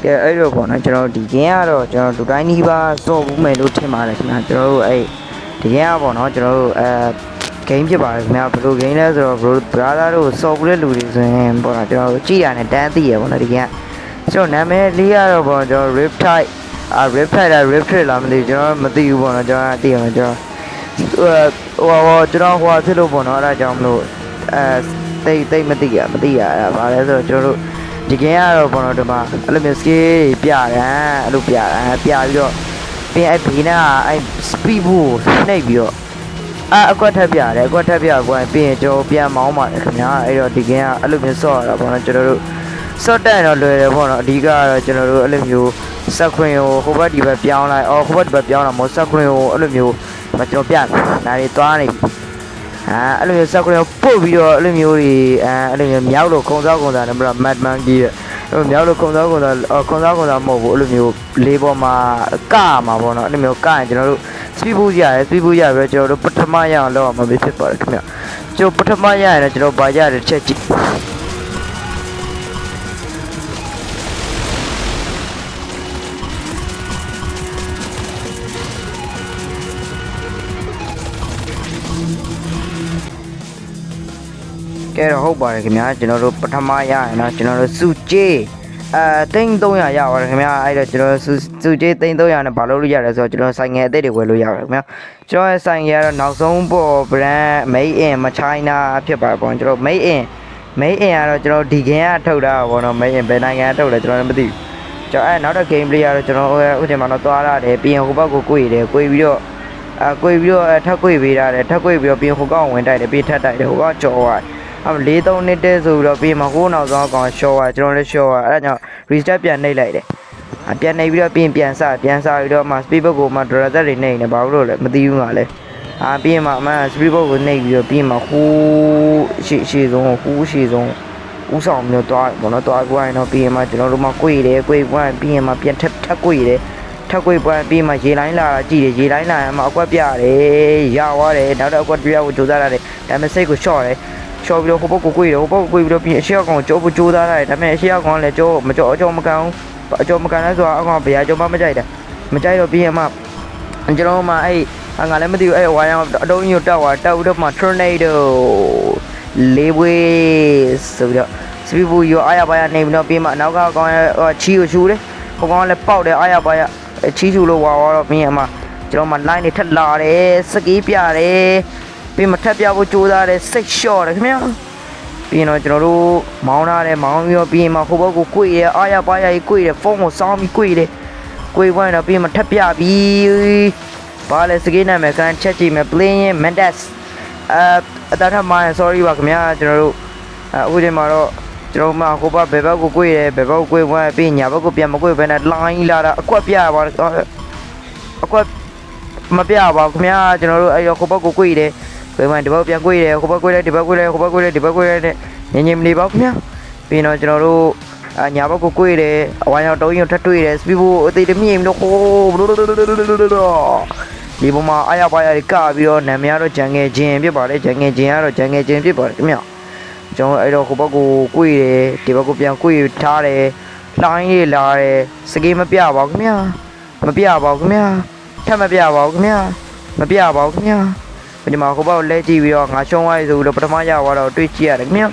ကဲအဲ့တော့ပေါ့နော်ကျွန်တော်ဒီ game ကတော့ကျွန်တော်ဒူတိုင်းနီးပါစော့ဘူးမယ်လို့ထင်ပါတယ်ခင်ဗျာကျွန်တော်တို့အဲ့ဒီ game ကပေါ့နော်ကျွန်တော်တို့game ဖြစ်ပါတယ်ခင်ဗျာဘယ်လို game လဲဆိုတော့ brother တို့စော့ဘူးတဲ့လူတွေဆိုရင်ပေါ့နော်ကျွန်တော်တို့ကြည့်ရတဲ့တန်းသိရပေါ့နော်ဒီ game ကကျွန်တော်နာမည်လေးရတော့ပေါ့ကျွန်တော် Riptide Riptide လား Riptide လားမသိကျွန်တော်မသိဘူးပေါ့နော်ကျွန်တော်သိအောင်ကျွန်တော်ကျွန်တော်ဟိုဖြစ်လို့ပေါ့နော်အဲ့ဒါကြောင့်မလို့တိတ်မသိရအဲ့ဘာလဲဆိုတော့ကျွန်တော်တို့ဒီ game ကတော့ပေါ့နော်ဒီမှာအဲ့လိုမျိုး skill တွေပြတယ်အဲ့လိုပြပြီးတော့ပြင်အဲ့ဘေးနာအဲ့ speed ဘူးနှိပ်ပြီးတော့အကွက်ထပ်ပြတယ်အကွက်ထပ်ပြကွာပြင်ကျွန်တော်ပြန်မောင်းပါတယ်ခင်ဗျာအဲ့တော့ဒီ game ကအဲ့လိုမျိုးဆော့ရတာပေါ့နော်ကျွန်တော်တို့ဆော့တက်တော့လွယ်တယ်ပေါ့နော်အဓိကကတော့ကျွန်တော်တို့အဲ့လိုမျိုးစက်ခွင်ကိုဟိုဘက်ဒီဘက်ပြောင်းလိုက်ဟိုဘက်ဒီဘက်ပြောင်းတာမဟုတ်စက်ခွင်ကိုအဲ့လိုမျိုးကျွန်တော်ပြတယ်ဒါတွေသွားနေအဲ့လိုမျိုးစက်ခွင်ကိုပို့ပြီးတော့အဲ့လိုမျိုးတွေအဲ့လိုမျိုးမြောက်လို့ခုံစားနဲ့ပြီးတော့ mad monkey အဲ့မြောက်လို့ခုံစားမဟုတ်ဘူးအဲ့လိုမျိုးလေးပေါ်မှာကမှာပေါ့နော်အဲ့လိုမျိုးကရင်ကျွန်တော်တို့ speed boost ရတယ် speed boost ရပြီးတော့ကျွန်တော်တို့ပထမရအောင်လုပ်အောင်မဖြစ်ပါဘူးခင်ဗျကျွန်တော်ပထမရရင်ကျွန်တော်ဗာရတယ်ချက်ကြည့်ကဲတော့ဟုတ်ပါတယ်ခင်ဗျာကျွန်တော်တို့ပထမရရင်တော့ကျွန်တော်တို့စုကြေး300ရပါတယ်ခင်ဗျာအဲ့တော့ကျွန်တော်စုကြေး300နဲ့ဘာလုပ်လို့ရလဲဆိုတော့ကျွန်တော်ဆိုင်ငယ်အသစ်တွေဝယ်လို့ရပါတယ်ခင်ဗျာကျွန်တော်ဆိုင်ငယ်ကတော့နောက်ဆုံးပေါ် brand made in China ဖြစ်ပါတယ်ပေါ့ကျွန်တော် made in ကတော့ကျွန်တော်ဒီ game ကထုတ်တာပေါ့နော် made in ဘယ်နိုင်ငံထုတ်လဲကျွန်တော်လည်းမသိဘူးကျွန်တော်နောက်တော့ game play ကတော့ကျွန်တော်ဥတင်မှာတော့သွားရတယ်ပြင်ဟိုဘက်ကိုကိုယ်ရတယ်ကိုယ်ပြီးတော့ထပ်ကိုယ်ပေးရတယ်ထပ်ကိုယ်ပြီးတော့ပြင်ဟိုကောင်ဝင်တိုက်တယ်ပြင်ထပ်တိုက်တယ်ဟိုကောင်ကြော်သွား4-3နှစ်တည်းဆိုပြီးတော့ပြီးမှဟိုးနောက်ဆုံးအကောင်ရှော့သွားကျွန်တော်လည်းရှော့သွားအဲ့ဒါကြောင့် restart ပြန်နှိပ်လိုက်တယ်ပြန်နှိပ်ပြီးတော့ပြန်စပြီးတော့မှ speed book ကိုမှ drop တွေနှိပ်နေဘာလို့လဲမသိဘူးငါလဲပြီးမှအမှ speed book ကိုနှိပ်ပြီးတော့ပြီးမှဟိုးရှေ့ဆုံးဥဆောင်မျိုးသွားပေါ့နော်သွားကွာရင်တော့ပြီးမှကျွန်တော်တို့မှကွေတယ်ကွေကွာပြီးမှပြန်ထပ်ကွေတယ်ထပ်ကွေပွားပြီးမှရေလိုင်းလာတာကြည့်တယ်ရေလိုင်းလာရင်မှအကွက်ပြတယ်ရသွားတယ်နောက်တော့အကွက်ပြကိုကြိုးစားရတယ်ဒါပေမဲ့စိတ်ကိုရှော့တယ်ရှော့ပြီးတော့ဟိုဘက်ကိုကွေတယ်ဟိုဘက်ကိုကွေပြီးတော့ပြီးအရှိအကောင်ကြောဖို့ကြိုးစားရတယ်ဒါပေမဲ့အရှိအကောင်လည်းကြောအကြောမကန်လဲဆိုတာအကောင်ဗျာကြောမကြိုက်တော့ပြီးမှကျွန်တော်မှအဲ့ငါလည်းမသိဘူးအဲ့ဝိုင်းအောင်အတုံးကြီးတောက်ပြီးတော့မှ tornado လေးဝေးဆိုပြီးတော့ speed boost ရောအားရပါရနေပြီးတော့ပြီးမှနောက်ကကောင်ချီကိုရှူတယ်ဟိုကောင်လည်းပေါက်တယ်အားရပါရချီချူလို့ဝါတော့ပြီးမှကျွန်တော်မှ line တွေထက်လာတယ်စကီးပြတယ်ပြီးမှထပ်ပြဖို့ကြိုးစားတယ်စိတ်လျှော့တယ်ခင်ဗျာပြီးတော့ကျွန်တော်တို့မောင်းထားတယ်မောင်းပြီးတော့ပြီးမှဟိုဘက်ကိုကွေရအားရပါရကြီးကွေတယ်ဖုန်းကိုစောင်းပြီးကွေတယ်ကွေသွားတော့ပြီးမှထပ်ပြပြီးဘာလဲစကီးနာမည်ကန်ချက်ကြည့်မယ် playing mendes အတထမ sorry ပါခင်ဗျာကျွန်တော်တို့အခုချိန်မှာတော့ကျွန်တော်မှဟိုဘက်ဘယ်ဘက်ကိုကွေတယ်ဘယ်ဘက်ကိုကွေသွားပြီးညာဘက်ကိုပြန်မကွေဘဲနဲ့ line လာတာအကွက်ပြပါအကွက်မပြပါဘူးခင်ဗျာကျွန်တော်တို့အဲ့ဟိုဘက်ကိုကွေတယ်ဘယ်မှဒီဘက်ပြန်ကွေတယ်ဟိုဘက်ကွေတယ်ဒီဘက်ကွေတယ်ဟိုဘက်ကွေတယ်ဒီဘက်ကွေတယ်နဲ့ညင်မနေပါဘူးခင်ဗျာပြီးတော့ကျွန်တော်တို့ညာဘက်ကိုကွေတယ်အဝိုင်းအောင်တုံးရင်ထပ်တွေ့တယ် speed ကိုအသေးတမြင့်လို့ဟိုဒီပေါ်မှာအားရပါရကပြီးတော့နာမည်ကတော့ဂျန်ငယ်ချင်းဖြစ်ပါတယ်ဂျန်ငယ်ချင်းကတော့ဂျန်ငယ်ချင်းဖြစ်ပါတယ်ခင်ဗျာကျွန်တော်အဲ့တော့ဟိုဘက်ကိုကွေတယ်ဒီဘက်ကိုပြန်ကွေထားတယ်လိုင်းလေးလာတယ်စကေးမပြပါဘူးခင်ဗျာထပ်မပြပါဘူးခင်ဗျာဒီမှာဟိုဘက်ကိုလဲကြည့်ပြီးတော့ငါရှုံးသွားပြီဆိုပြီးတော့ပထမရသွားတော့တွေးကြည့်ရတယ်ခင်ဗျာ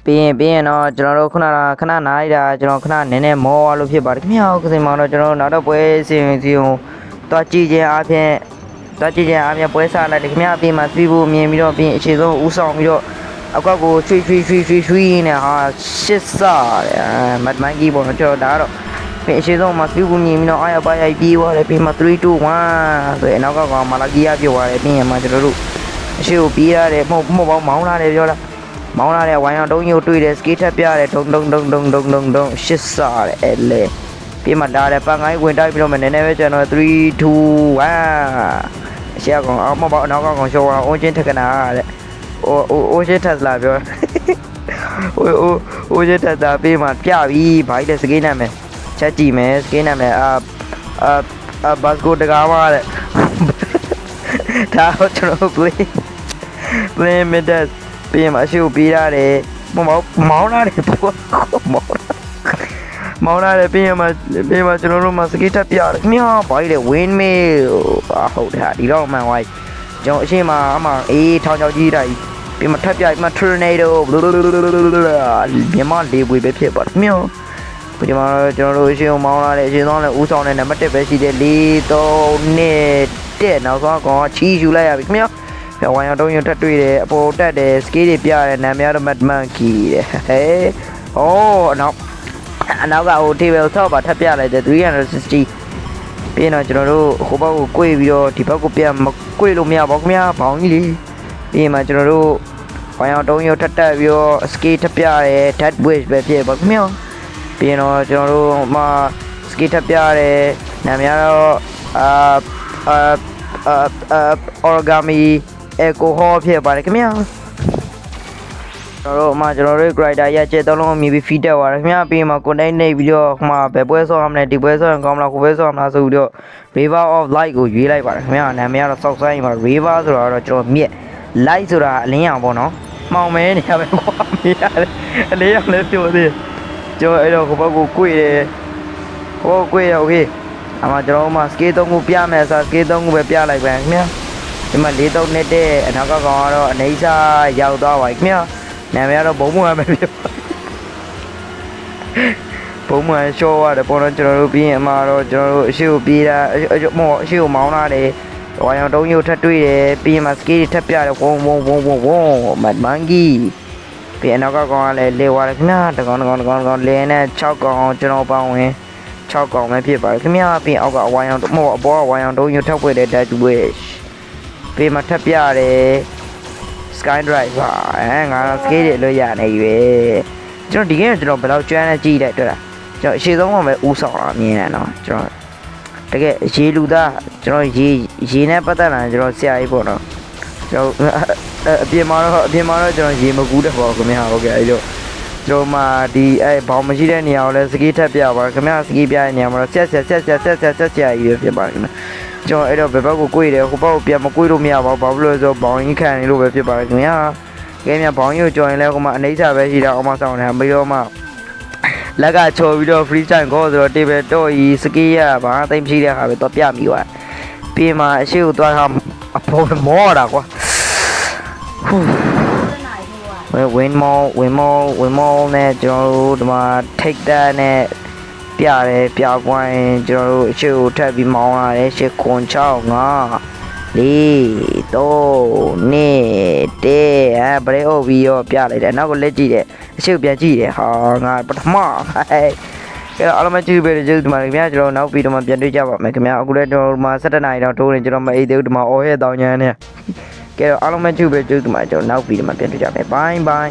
ပြီးရင်တော့ကျွန်တော်တို့ခဏနားလိုက်တာကျွန်တော်ခဏနည်းနည်းမောသွားလို့ဖြစ်ပါတယ်ခင်ဗျာဟုတ်ကဲ့မောတော့ကျွန်တော်နောက်တော့ပွဲစီသွားကြည့်ခြင်းအပြင်ပွဲစားလိုက်တယ်ခင်ဗျာပြီးမှ speed ဖို့မြင်ပြီးတော့ပြီးအခြေဆုံးဥဆောင်ပြီးတော့အကွက်ကိုချွေနဲ့ဟာရှစ်စားတယ်မတ်မိုင်းကြီးပေါ့နော်ကျွန်တော်ဒါကတော့ပြီးအခြေဆုံးမှာ speed ဖို့မြင်ပြီးတော့အားရပါရပြေးသွားတယ်ပြီးမှ3-2-1ဆိုရင်နောက်ကကောင်မာလာကီယာပြေးသွားတယ်ပြီးရင်မှကျွန်တော်တို့အရှိကိုပြေးရတယ်မဟုတ်ပေါင်းမောင်းလာတယ်ပြောလားမောင်းလာတဲ့ဝိုင်းအောင်တုံးကြီးကိုတွေ့တယ်စကေးထပ်ပြရတယ်ဒုံရှစ်စားတယ်အဲ့လေပြီးမှလာတယ်ပန်ကိုင်းဝင်တိုက်ပြီးတော့နည်းနည်းပဲကျွန်တော်3-2-1အရှိကောင်အောက်မပေါ့နောက်ကကောင်ရှော့အောင်အုံးချင်းထက်ကနာတဲ့အိုးရှစ်ထက်လာပြောအိုးရှစ်ထက်တာပြီးမှပြပြီးဘာကြီးလဲစကေးနာမယ်ချက်ကြည့်မယ်စကေးနာမယ်ဘတ်ကိုတကားပါတဲ့ဒါတော့ကျွန်တော် play mendes ပြီးမှအရှိကိုပြေးရတယ်မောင်းလာတယ်ပေါ့မောင်းလာတယ်ပြီးမှကျွန်တော်တို့မှာစကီတက်ပြတယ်မြောက်ဘာကြီးလဲ windmill ဟုတ်တယ်ဟာဒီတော့မှန်ဝိုင်းကျွန်တော်အရှိမအမှအေးထောင်ချောက်ကြီးတိုင်းပြီးမှထပ်ပြပြီးမှ tornado မြန်မာလေးပွေပဲဖြစ်ပါတယ်မြောက်ဒီမှာကျွန်တော်တို့အရှိကိုမောင်းလာတယ်အရှိဆုံးလည်းဦးဆောင်တဲ့နံပါတ်1ပဲရှိတယ်4 3နဲ့တက်နောက်ဆုံးကောင်ချီယူလိုက်ရပြီမြောက်ဝိုင်းအောင်တုံးရထပ်တွေ့တယ်အပေါ်တက်တယ်စကေးတွေပြတယ်နာမည်ကတော့ Mad Monkey တဲ့ဟဲ့အနောက်ကဟို table ဆောက်ပါထပ်ပြလိုက်တယ်360ပြီးတော့ကျွန်တော်တို့ဟိုဘက်ကို꿰ပြီးတော့ဒီဘက်ကိုပြန်မ꿰လို့မရပါဘူးခင်ဗျာဘောင်းကြီးလေပြီးမှကျွန်တော်တို့ဝိုင်းအောင်တုံးရထပ်တက်ပြီးတော့စကေးထပ်ပြတယ် dead wish ပဲဖြစ်ပါခင်ဗျာပြီးတော့ကျွန်တော်တို့မှာစကေးထပ်ပြတယ်နာမည်ကတော့origami alcohol ဖြစ်ပါတယ်ခင်ဗျာကျွန်တော်တို့ grinder ရချက်သုံးလုံးမြည်ပြီး feed တက်သွားတယ်ခင်ဗျာပြီးမှ content နေပြီးတော့ဘယ်ပွဲဆော့ရမလဲဒီပွဲဆော့ရင်ကောင်းမလားကိုပွဲဆော့ရမလားဆိုပြီးတော့ river of light ကိုရွေးလိုက်ပါတယ်ခင်ဗျာနာမည်ကတော့ south side မှာ river ဆိုတာတော့ကျွန်တော်မြက် light ဆိုတာအလင်းရောင်ပေါ့နော်မှောင်မဲနေရပဲကွာမရလေအလင်းရောင်လည်းပြောသေးကျွန်တော်အဲ့တော့ဟိုဘက်ကို꿰တယ်ဟို꿰ရ okay အမှကျွန်တော်မှ scale 3ခုပြမယ်ဆို scale 3ခုပဲပြလိုက်ပါခင်ဗျာဒီမှာ4-3နဲ့တဲ့အနောက်ကကောင်ကတော့အနေစာရောက်သွားပါခင်ဗျာနာမည်ကတော့ဘုံမွန်ပဲဖြစ်ဘုံမွန်ရှော့ရတယ်ပေါ်တော့ကျွန်တော်တို့ပြီးရင်အမှာတော့ကျွန်တော်တို့အရှိကိုပြေးတာအရှိကိုမောင်းလာတယ်ဝိုင်းအောင်တုံးရုပ်ထပ်တွေ့တယ်ပြီးရင်မှာစကေးတွေထပ်ပြတယ်ဝုံမတ်မန်ဂီပြီးအနောက်ကကောင်ကလည်းလေဝါတယ်ခင်ဗျာတကောင်လဲနဲ့6ကောင်ကျွန်တော်ပေါင်းဝင်6ကောင်ပဲဖြစ်ပါတယ်ခင်ဗျာပြီးအောက်ကဝိုင်းအောင်အပေါ်ကဝိုင်းအောင်တုံးရုပ်ထပ်ပွေတဲ့ Dead Wish ပြီးမှထပ်ပြတယ် Sky Driver ငါ scale တွေလို့ရနေပြီကျွန်တော်ဒီကနေ့ကျွန်တော်ဘယ်လောက်ကျွမ်းနေကြည့်လိုက်တွေ့လားကျွန်တော်အရှိဆုံးကပဲဦးဆောင်လာမြင်တယ်နော်ကျွန်တော်တကယ်ရေလူသားကျွန်တော်ရေနဲ့ပတ်သက်လာကျွန်တော်ဆရာကြီးပေါ့နော်ကျွန်တော်အပြင်မှာတော့ကျွန်တော်ရေမကူးတဲ့ပေါ့ခင်ဗျာဟုတ်ကဲ့အဲ့တော့ကျွန်တော်မှဒီဘောင်မရှိတဲ့နေရာကိုလည်းစကီးထပ်ပြပါခင်ဗျာစကီးပြတဲ့နေရာမှာတော့ဆက်ကြီးပဲဖြစ်ပါခင်ဗျာကျွန်တော်အဲ့တော့ဘယ်ဘက်ကို꿰တယ်ဟိုဘက်ကိုပြန်မ꿰လို့မရပါဘူးဘာဖြစ်လို့လဲဆိုတော့ဘောင်ကြီးခံနေလို့ပဲဖြစ်ပါတယ်ခင်ဗျာကဲမြဘောင်ကြီးကိုကြော်ရင်လည်းဟိုမှာအနေစာပဲရှိတာအောင်မဆောင်တယ်ပြီးတော့မှလက်ကချော်ပြီးတော့ free time ကိုဆိုတော့ table တော့ကြီးစကီးရဘာသိမ့်မရှိတဲ့ဟာပဲတော့ပြမိသွားပြီးမှအရှိကိုသွားတာအပေါ်မောတာကွာwin more နဲ့ကျွန်တော်တို့ဒီမှာ take that နဲ့ပြတယ်ပြပွိုင်းကျွန်တော်တို့အရှိကိုထပ်ပြီးမောင်းလာတယ်ရှစ်ခွန်6 5 4 3 2 1ဘရေအိုဗီရောပြလိုက်တယ်နောက်ကိုလက်ကြည့်တယ်အရှိကိုပြန်ကြည့်တယ်ဟာငါပထမအဲ့တော့အားလုံးပဲကြည့်ပေးကြဒီမှာခင်ဗျာကျွန်တော်နောက်ပြီးတော့မှပြန်တွေ့ကြပါမယ်ခင်ဗျာအခုလည်းကျွန်တော်မှာ17နာရီတော့တိုးနေကျွန်တော်မအိတ်သေးဘူးဒီမှာအော်ရဲ့တောင်းညမ်းနေကဲတော့အားလုံးပဲကြည့်ပေးကြဒီမှာကျွန်တော်နောက်ပြီးတော့မှပြန်တွေ့ကြမယ် bye